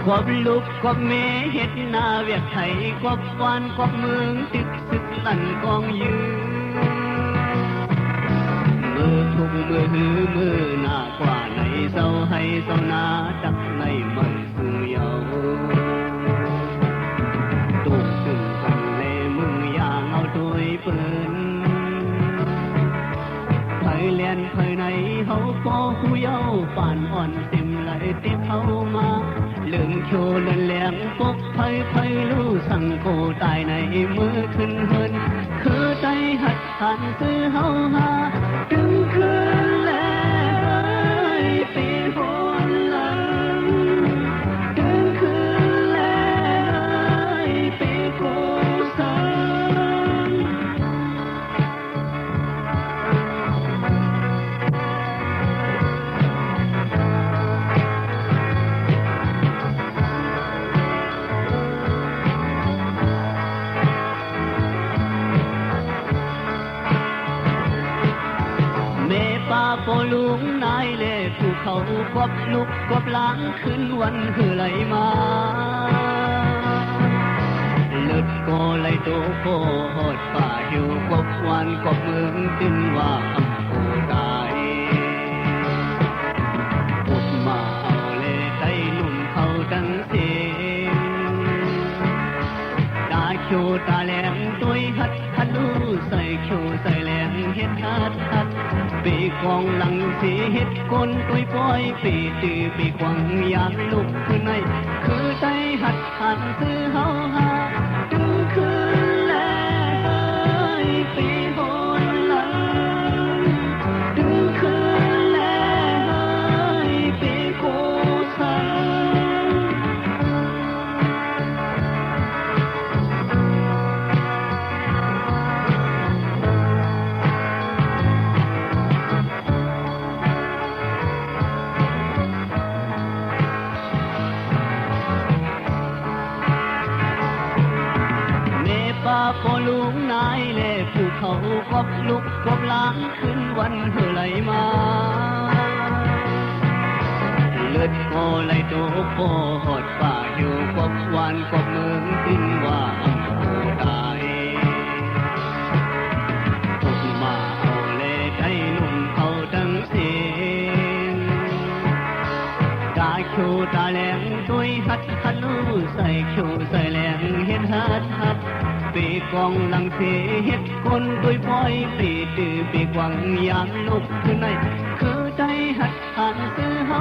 กบลูกกบเมเฮ็ดนาเวียกไทยกบวานกบเมืองตึกสึกลั่นกองยืนมือทุกมือหือมือหน้ากว่าในเศร้าให้เศร้านาจักในมันสูเยาตุกตึงกันเลมึงอย่างเอาด้วยปืนไผเลียนไผไหนเฮาก็หูเยาป่านอ่อนเต็มไหลติเข้ามาลืมโชว์เลื่อนแหลมปกไผรู้สั่งโกตายในมือขึ้นเฮินคือใจหัดหันซื้อเฮาหาถึงคืนแล้วปีโหนหลังถึงคืนแล้วปีโกสังป่าโปลุงนายเล่ภูเขากบลุกกบล้างขึ้นวันคือไหลมาเลือดโกไหลโตโคหดป่าหิวกบวันกบเมืองตินว่าอำโคตายอุดมาเอาเล่ใจนุ่มเขาดังเสียงตาโคตาแหลมตัวหัดฮัดลูใส่โคใส่แหลมเฮ็ดฮัดปีกองหลังสีเฮ็ดคนตุยป้อยปีจือปีกวางยามลุกขึ้นในคือใจหัดหันซื้อเฮาหาถึงคืนแล้วปีโหนหลังถึงคืนแล้วปีโกสังป่าโปลุงนายเล่ภูเขากบลุกกบล้างขึ้นวันเหือไหลมาเลือดโคไหลโตโคหดป่าอยู่กบวานกบเมืองตินว่าอำโคตายพวกมาเอาเล่ใจนุ่มเขาดังเสียงตาโคตาแหลมด้วยหัดฮัดลูใส่โคใส่แหลมเฮ็ดฮัดปีกองหลังเสียเฮ็ดคนด้วยปล่อยปีตื้อปีกวางยามลุกขึ้นในคือใจหัดหันซื้อเฮา